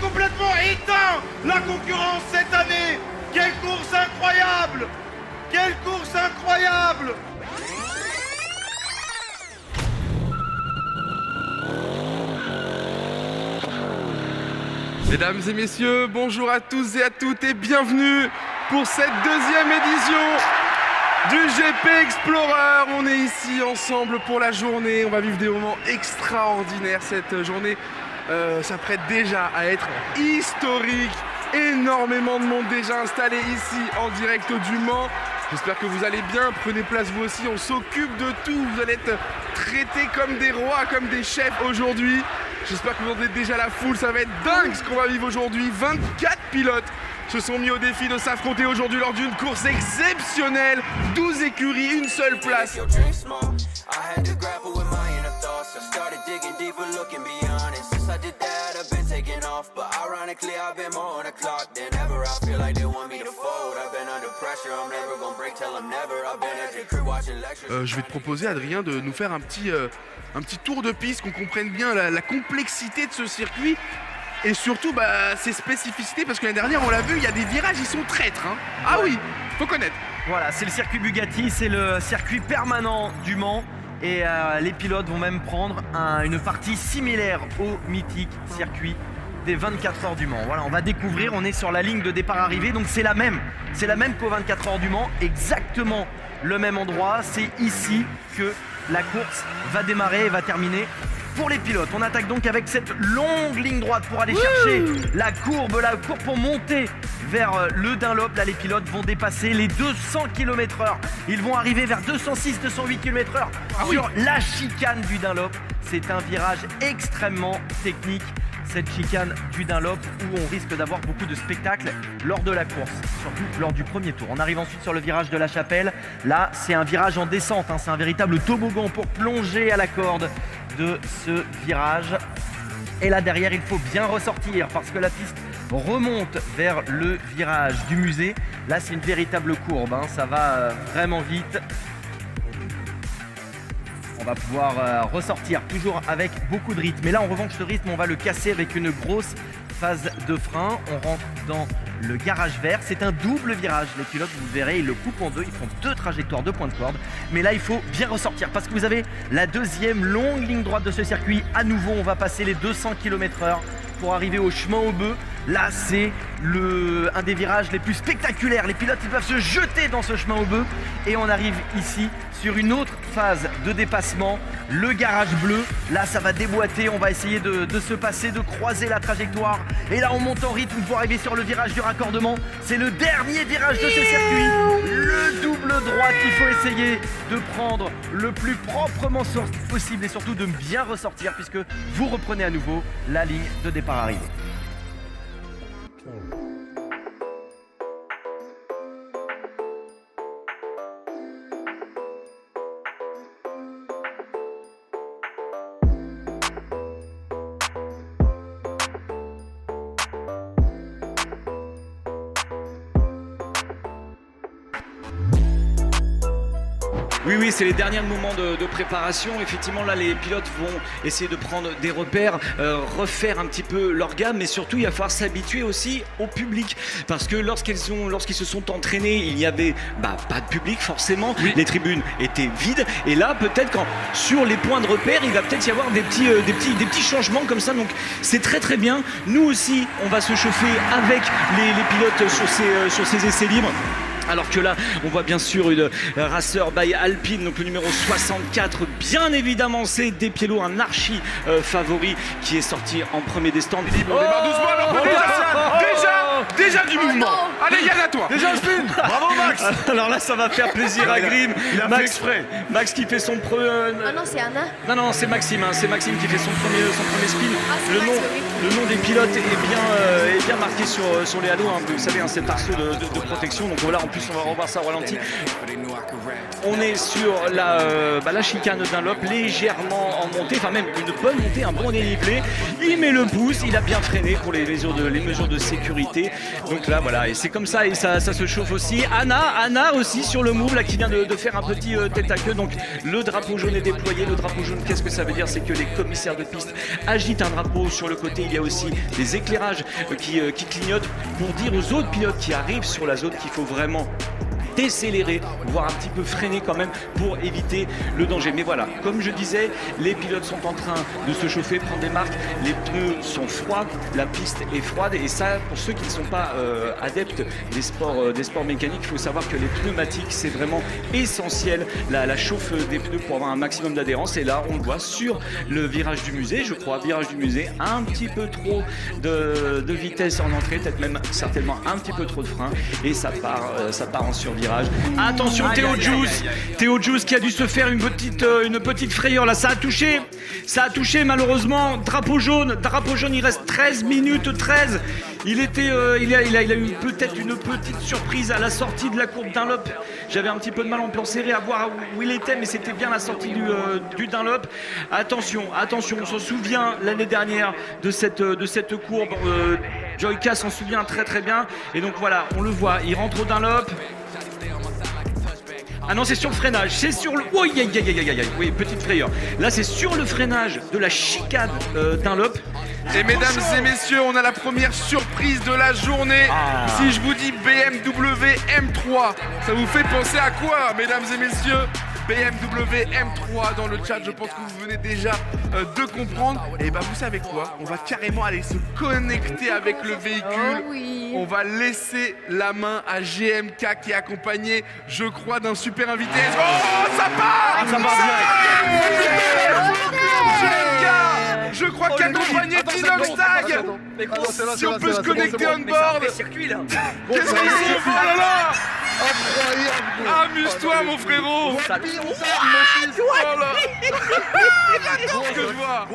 complètement éteint la concurrence cette année. Quelle course incroyable! Quelle course incroyable! Mesdames et messieurs, bonjour à tous et à toutes et bienvenue pour cette deuxième édition du GP Explorer. On est ici ensemble pour la journée, on va vivre des moments extraordinaires. Cette journée s'apprête déjà à être historique. Énormément de monde déjà installé ici en direct du Mans. J'espère que vous allez bien, prenez place vous aussi, on s'occupe de tout. Vous allez être traités comme des rois, comme des chefs aujourd'hui. J'espère que vous entendez déjà la foule, ça va être dingue ce qu'on va vivre aujourd'hui. 24 pilotes se sont mis au défi de s'affronter aujourd'hui lors d'une course exceptionnelle. 12 écuries, une seule place. Je vais te proposer, Adrien, de nous faire un petit tour de piste, qu'on comprenne bien la complexité de ce circuit et surtout ses spécificités, parce que l'année dernière on l'a vu, il y a des virages, ils sont traîtres, hein. Ah oui, faut connaître. Voilà, c'est le circuit Bugatti, c'est le circuit permanent du Mans et les pilotes vont même prendre une partie similaire au mythique circuit des 24 heures du Mans. Voilà, on va découvrir, on est sur la ligne de départ-arrivée, donc c'est la même qu'aux 24 heures du Mans, exactement le même endroit. C'est ici que la course va démarrer et va terminer pour les pilotes. On attaque donc avec cette longue ligne droite pour aller chercher la courbe pour monter vers le Dunlop. Là, les pilotes vont dépasser les 200 km/h. Ils vont arriver vers 206-208 km/h sur la chicane du Dunlop. C'est un virage extrêmement technique, cette chicane du Dunlop, où on risque d'avoir beaucoup de spectacles lors de la course, surtout lors du premier tour. On arrive ensuite sur le virage de la Chapelle. Là, c'est un virage en descente, hein. C'est un véritable toboggan pour plonger à la corde de ce virage. Et là, derrière, il faut bien ressortir parce que la piste remonte vers le virage du musée. Là, c'est une véritable courbe, hein. Ça va vraiment vite. On va pouvoir ressortir toujours avec beaucoup de rythme. Mais là, en revanche, ce rythme, on va le casser avec une grosse phase de frein. On rentre dans le garage vert. C'est un double virage. Les pilotes, vous verrez, ils le coupent en deux. Ils font deux trajectoires, deux points de corde. Mais là, il faut bien ressortir parce que vous avez la deuxième longue ligne droite de ce circuit. À nouveau, on va passer les 200 km/h pour arriver au chemin au bœuf. Là, c'est un des virages les plus spectaculaires. Les pilotes, ils peuvent se jeter dans ce chemin au bœuf. Et on arrive ici sur une autre phase de dépassement, le garage bleu. Là, ça va déboîter. On va essayer de se passer, de croiser la trajectoire. Et là, on monte en rythme pour arriver sur le virage du raccordement. C'est le dernier virage de ce circuit. Le double droite qu'il faut essayer de prendre le plus proprement possible et surtout de bien ressortir puisque vous reprenez à nouveau la ligne de départ-arrivée. Oui, c'est les derniers moments de préparation. Effectivement, là, les pilotes vont essayer de prendre des repères, refaire un petit peu leur gamme, mais surtout, il va falloir s'habituer aussi au public. Parce que lorsqu'ils se sont entraînés, il n'y avait pas de public, forcément. Oui. Les tribunes étaient vides. Et là, peut-être sur les points de repère, il va peut-être y avoir des petits changements comme ça. Donc, c'est très, très bien. Nous aussi, on va se chauffer avec les pilotes sur ces essais libres. Alors que là, on voit bien sûr une Racer by Alpine, donc le numéro 64. Bien évidemment, c'est des pieds lourds, un archi favori qui est sorti en premier des stands. On démarre doucement, déjà du mouvement. Allez, Yann, à toi. Déjà un spin. Bravo, Max. Alors là, ça va faire plaisir à Grim. Il a fait exprès. Max qui fait son Ah non, c'est Anna. Non, c'est Maxime. C'est Maxime qui fait son premier spin. Ah, Le nom des pilotes est bien marqué sur les halos. Hein. Vous savez, hein, cet arceau de protection. Donc voilà, en plus, on va revoir ça au ralenti. On est sur la chicane d'un Dunlop, légèrement en montée, enfin même une bonne montée, un bon dénivelé. Il met le pouce, il a bien freiné pour les mesures de sécurité. Donc là voilà, et c'est comme ça, et ça se chauffe aussi. Anna aussi sur le move là qui vient de faire un petit tête à queue. Donc le drapeau jaune est déployé. Le drapeau jaune, qu'est-ce que ça veut dire? C'est que les commissaires de piste agitent un drapeau. Sur le côté, il y a aussi des éclairages qui clignotent pour dire aux autres pilotes qui arrivent sur la zone qu'il faut vraiment décélérer, voire un petit peu freiner quand même pour éviter le danger. Mais voilà, comme je disais, les pilotes sont en train de se chauffer, prendre des marques, les pneus sont froids, la piste est froide, et ça, pour ceux qui ne sont pas adeptes des sports mécaniques, il faut savoir que les pneumatiques, c'est vraiment essentiel, la chauffe des pneus pour avoir un maximum d'adhérence. Et là, on le voit sur le virage du musée, je crois, virage du musée, un petit peu trop de vitesse en entrée, peut-être même certainement un petit peu trop de frein, et ça part en survirage. Attention, Théo Juice qui a dû se faire une petite frayeur là, ça a touché malheureusement. Drapeau jaune, il reste 13 minutes 13. Il a eu peut-être une petite surprise à la sortie de la courbe Dunlop. J'avais un petit peu de mal en plan serré à voir où il était, mais c'était bien la sortie du Dunlop. Attention, on s'en souvient l'année dernière de cette courbe. Joyka s'en souvient très très bien. Et donc voilà, on le voit, il rentre au Dunlop. Ah non, c'est sur le freinage, c'est sur le... Oh, oui, petite frayeur. Là, c'est sur le freinage de la chicane Dunlop. Et mesdames et messieurs, on a la première surprise de la journée. Si je vous dis BMW M3, ça vous fait penser à quoi, mesdames et messieurs? BMW M3 dans le chat, je pense que vous venez déjà de comprendre. Et bah vous savez quoi? On va carrément aller se connecter avec le véhicule. Oh oui. On va laisser la main à GMK qui est accompagné, je crois, d'un super invité. Oh, ça part! Ça part GMK, je crois qu'accompagné d'Inox Tag. Si on peut se connecter on board. Qu'est-ce qu'ils font? Oh là là! Incroyable! Amuse-toi mon frérot! Oh là! J'adore ce que je vois!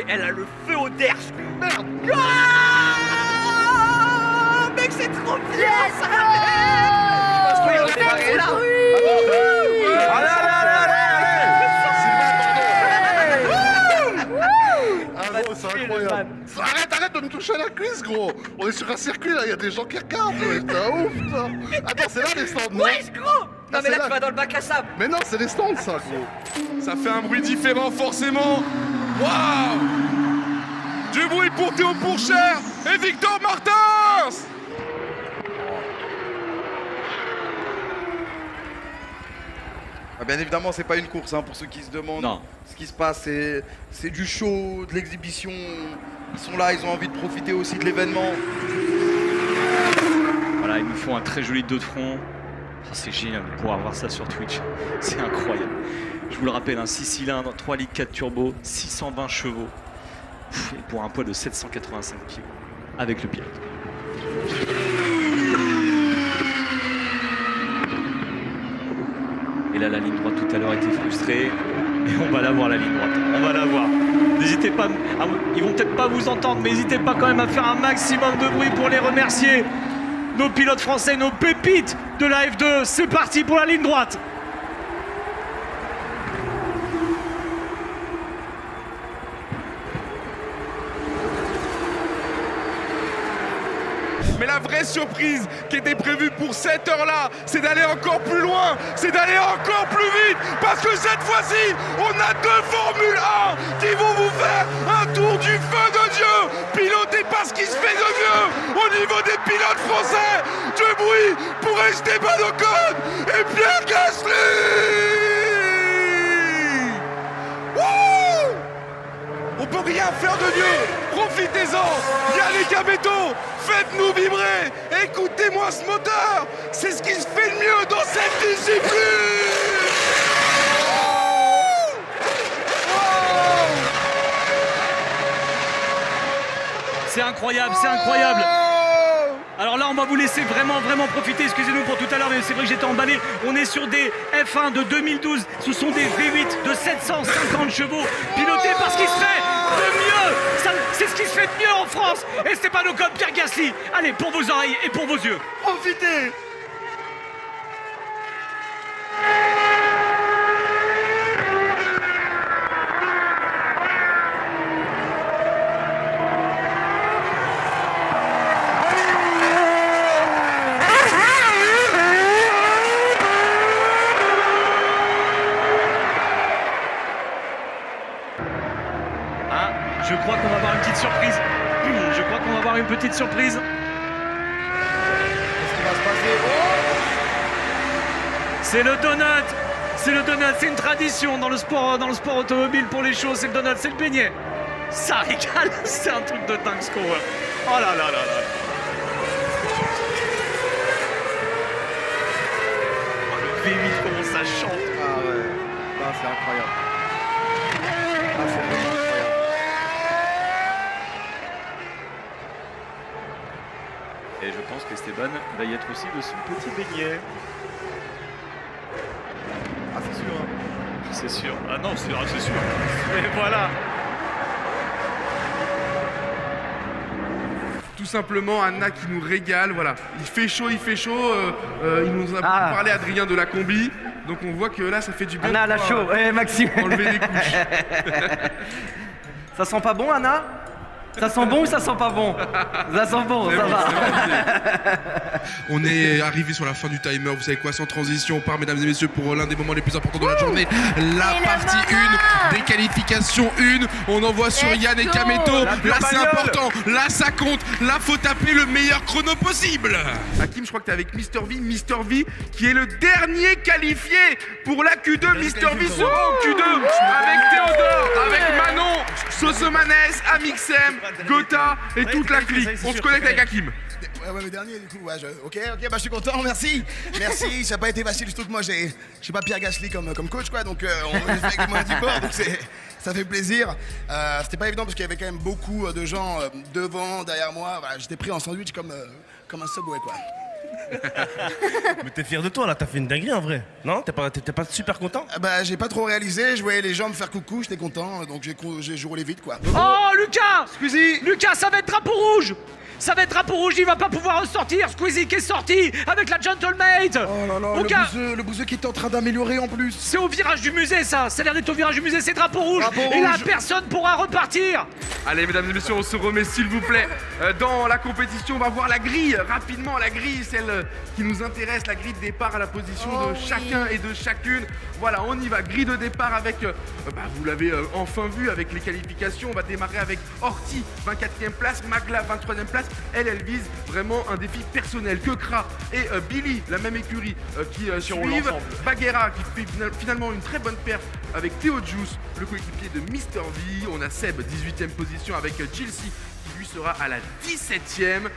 Elle a le feu au derche. Merde! Mec, c'est trop bien! C'est incroyable! Arrête de me toucher à la cuisse, gros! On est sur un circuit là, il y a des gens qui regardent! T'es un ouf, putain! Attends, c'est là les stands, non? Wesh, gros! Non, mais là, tu vas dans le bac à sable! Mais non, c'est les stands, ça, gros! Ça fait un bruit différent, forcément! Waouh! Du bruit pour Théo Pourchère et Victor Martins! Bien évidemment, c'est pas une course, hein, pour ceux qui se demandent Non. ce qui se passe. C'est du show, de l'exhibition. Ils sont là, ils ont envie de profiter aussi de l'événement. Voilà, ils nous font un très joli dos de front. Oh, c'est génial de pouvoir voir ça sur Twitch. C'est incroyable. Je vous le rappelle, un 6 cylindres, 3 litres 4 turbo, 620 chevaux. Et pour un poids de 785 kg. Avec le pilote. Et là, la ligne droite tout à l'heure était frustrée. Et on va la voir, la ligne droite. On va la voir. N'hésitez pas, ils vont peut-être pas vous entendre, mais n'hésitez pas quand même à faire un maximum de bruit pour les remercier. Nos pilotes français, nos pépites de la F2. C'est parti pour la ligne droite. Mais la vraie surprise qui était prévue pour cette heure-là, c'est d'aller encore plus loin, c'est d'aller encore plus vite, parce que cette fois-ci, on a deux Formule 1 qui vont vous faire un tour du feu de Dieu, piloté par ce qui se fait de mieux au niveau des pilotes français. Du bruit pour Esteban Ocon et Pierre Gasly. Wouh! On peut rien faire de mieux. Profitez-en. Yannick Abetto, faites-nous vibrer. Écoutez-moi ce moteur. C'est ce qui se fait de mieux dans cette discipline. C'est incroyable, c'est incroyable. Alors là, on va vous laisser vraiment profiter. Excusez-nous pour tout à l'heure, mais c'est vrai que j'étais emballé. On est sur des F1 de 2012. Ce sont des V8 de 750 chevaux, pilotés par ce qui se fait de mieux. C'est ce qui se fait de mieux en France. Et Esteban Ocon, Pierre Gasly. Allez, pour vos oreilles et pour vos yeux. Profitez. Je crois qu'on va avoir une petite surprise. Je crois qu'on va avoir une petite surprise. Qu'est-ce qui va se passer? C'est le donut. C'est le donut. C'est une tradition dans le sport automobile pour les choses. C'est le donut, c'est le beignet. Ça régale. C'est un truc de dingue ce qu'on voit. Oh là là là là. Oh, le V8 comment ça chante. Ah ouais, là c'est incroyable. Là c'est vraiment incroyable. Et je pense qu'Esteban va y être aussi de son petit beignet. Ah c'est sûr. Hein. C'est sûr. Ah non, c'est sûr. Mais voilà. Tout simplement Anna qui nous régale, voilà. Il fait chaud. Il nous a parlé Adrien de la combi. Donc on voit que là ça fait du bien. Anna, de la pouvoir, chaud. Maxime. enlever des couches. Ça sent pas bon, Anna? Ça sent bon ou ça sent pas bon? Ça sent bon, C'est ça bon, va. c'est bon. On est arrivé sur la fin du timer, vous savez quoi, sans transition, on part mesdames et messieurs pour l'un des moments les plus importants de la journée, la partie 1, des qualifications 1, on envoie sur Yann et Kameto, là c'est important, là ça compte, là faut taper le meilleur chrono possible. Hakim, je crois que t'es avec Mr V qui est le dernier qualifié pour la Q2, Mr V sera en Q2 avec Théodore, avec Manon, Sosomanes, Amixem, Gotha et toute la clique. On se connecte avec Hakim. Ouais, le dernier, du coup, ouais, ok, bah je suis content, merci, ça n'a pas été facile, surtout que moi, je suis pas Pierre Gasly comme coach, quoi, donc on est fait avec moi du bord, donc ça fait plaisir. C'était pas évident parce qu'il y avait quand même beaucoup de gens devant, derrière moi, voilà, j'étais pris en sandwich comme un Subway, quoi. Mais t'es fier de toi là, t'as fait une dinguerie en vrai. Non? T'es pas super content? Bah j'ai pas trop réalisé, je voyais les gens me faire coucou, j'étais content, donc j'ai roulé vite, quoi. Oh Lucas. Squeezie. Lucas, ça va être drapeau rouge. Ça va être drapeau rouge, il va pas pouvoir ressortir. Squeezie qui est sorti avec la Gentlemate. Oh là là, le bouseux qui est en train d'améliorer en plus. C'est au virage du musée ça. Ça a l'air d'être au virage du musée, c'est drapeau rouge. Drapeau Et là, rouge. personne pourra repartir. Allez mesdames et messieurs, on se remet s'il vous plaît dans la compétition. On va voir la grille rapidement, la grille, celle qui nous intéresse, la grille de départ à la position de chacun et de chacune. Voilà, on y va, grille de départ avec, vous l'avez enfin vu avec les qualifications. On va démarrer avec Horty, 24e place, Magla, 23e place. Elle vise vraiment un défi personnel. Kekra et Billy, la même écurie, qui suivent. Baguera qui fait finalement une très bonne perf avec Théo Juice, le coéquipier de Mr V. On a Seb, 18e position avec Chelsea qui lui sera à la 17e.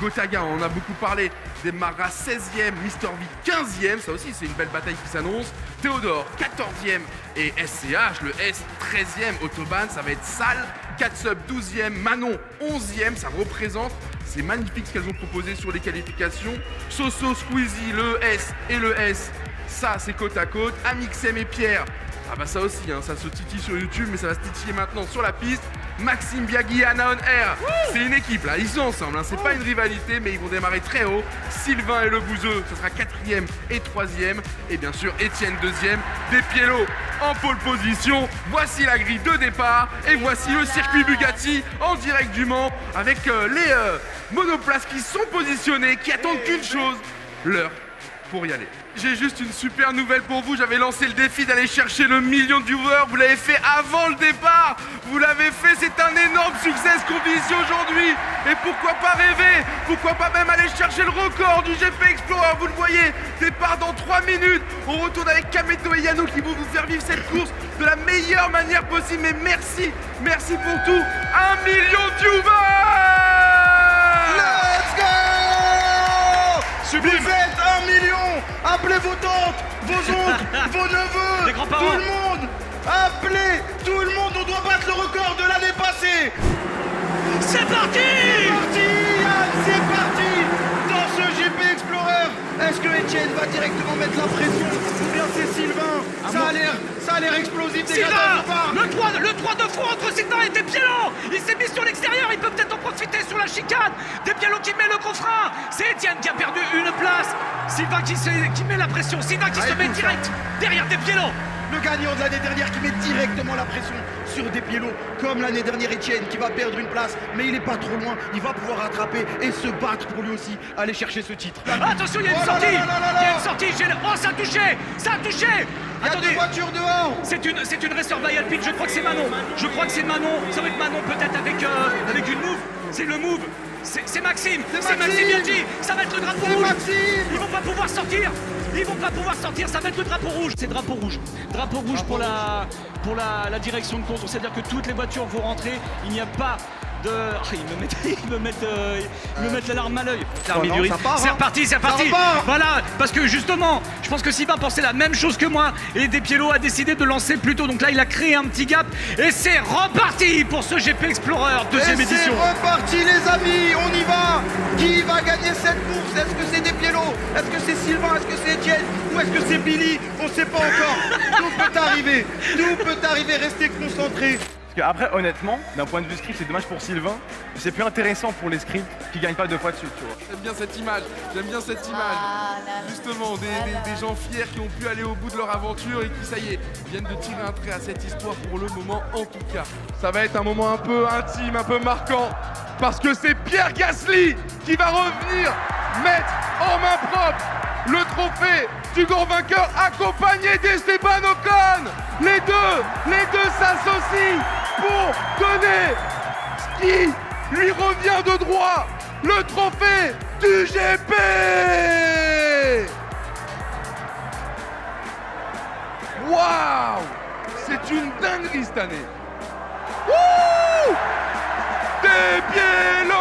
Gotaga, on en a beaucoup parlé, démarrera 16e. Mr V 15e, ça aussi c'est une belle bataille qui s'annonce. Théodore 14e et SCH, le S 13e. Autobahn, ça va être sale. Katsub 12e, Manon 11e, ça représente. C'est magnifique ce qu'elles ont proposé sur les qualifications. Soso, Squeezie, le S et le S, ça c'est côte à côte. Amixem et Pierre, ah bah ça aussi, hein, ça se titille sur YouTube, mais ça va se titiller maintenant sur la piste. Maxime Biagui, Anna On Air, c'est une équipe là, ils sont ensemble, hein, c'est pas une rivalité, mais ils vont démarrer très haut. Sylvain et le Bouzeux, ce sera 4e et 3e. Et bien sûr, Étienne 2e, Despiello en pole position. Voici la grille de départ et voici le circuit Bugatti en direct du Mans avec les monoplaces qui sont positionnées, qui attendent qu'une chose, l'heure pour y aller. J'ai juste une super nouvelle pour vous, j'avais lancé le défi d'aller chercher le million de viewers, vous l'avez fait avant le départ, vous l'avez fait, c'est un énorme succès ce qu'on vit ici aujourd'hui. Et pourquoi pas rêver, pourquoi pas même aller chercher le record du GP Explorer, vous le voyez, départ dans 3 minutes, on retourne avec Kameto et Yano qui vont vous faire vivre cette course de la meilleure manière possible. Mais merci pour tout, 1 million de viewers. Let's go! Vous êtes 1 million! Appelez vos tantes, vos oncles, vos neveux, Les grands-parents. tout le monde! Appelez tout le monde, on doit battre le record de l'année passée! C'est parti. C'est parti, Yann, c'est parti! Dans ce GP Explorer, est-ce que Étienne va directement mettre la pression ou bien c'est Sylvain? Ça a l'air explosif déjà Sylvain, dans le départ. le 3 de front entre Sylvain et Despiello. Il s'est mis sur l'extérieur, il peut peut-être en profiter sur la chicane. Despiello qui met le gros frein. C'est Étienne qui a perdu une place. Sylvain qui met la pression. Sylvain qui se met direct derrière Despiello. le gagnant de l'année dernière qui met directement la pression sur Despiello, comme l'année dernière Etienne qui va perdre une place, mais il est pas trop loin, il va pouvoir rattraper et se battre pour lui aussi aller chercher ce titre. Attention, il y a une Oh là sortie. là là là là. Il y a une sortie. Oh, ça a touché. Ça a touché. Il y a Attendez. deux voitures dehors. C'est une racer by Alpine, je crois que c'est Manon. Je crois que c'est Manon. Ça va être Manon peut-être avec une move. C'est le move. C'est Maxime. C'est Maxime Biaggi. Ça va être le drapeau C'est rouge. Maxime. Ils vont pas pouvoir sortir. Ils vont pas pouvoir sortir. Ça va être le drapeau rouge. C'est drapeau rouge. Drapeau rouge pour la direction de course. C'est-à-dire que toutes les voitures vont rentrer. Il n'y a pas de... Oh, ils me mettent la larme à l'œil. Oh non, ça part, C'est hein. reparti, c'est reparti. repart. Voilà, parce que justement, je pense que Sylvain pensait la même chose que moi et Despiello a décidé de lancer plus tôt. Donc là, il a créé un petit gap et c'est reparti pour ce GP Explorer deuxième Et c'est édition. reparti les amis, on y va. Qui va gagner cette course? Est-ce que c'est Despiello? Est-ce que c'est Sylvain? Est-ce que c'est Etienne? Ou est-ce que c'est Billy? On sait pas encore. Tout peut arriver. Tout peut arriver, restez concentrés. Parce qu'après, honnêtement, d'un point de vue script, c'est dommage pour Sylvain. C'est plus intéressant pour les scripts qui gagnent pas 2 fois dessus, tu vois. J'aime bien cette image, Justement, des gens fiers qui ont pu aller au bout de leur aventure et qui, ça y est, viennent de tirer un trait à cette histoire pour le moment en tout cas. Ça va être un moment un peu intime, un peu marquant, parce que c'est Pierre Gasly qui va revenir mettre en main propre le trophée du grand vainqueur accompagné d'Esteban Ocon. Les deux s'associent pour donner ce qui lui revient de droit, le trophée du GP. Waouh, c'est une dinguerie cette année. Wouh, Despiello,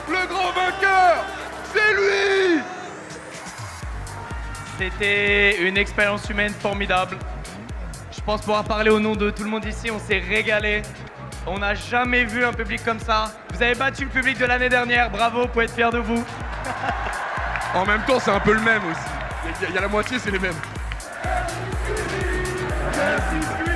le grand vainqueur, c'est lui. C'était une expérience humaine formidable. Je pense pouvoir parler au nom de tout le monde ici, on s'est régalé. On n'a jamais vu un public comme ça. Vous avez battu le public de l'année dernière, bravo, vous pouvez être fiers de vous. En même temps, c'est un peu le même aussi. Il y a la moitié, c'est les mêmes. Merci.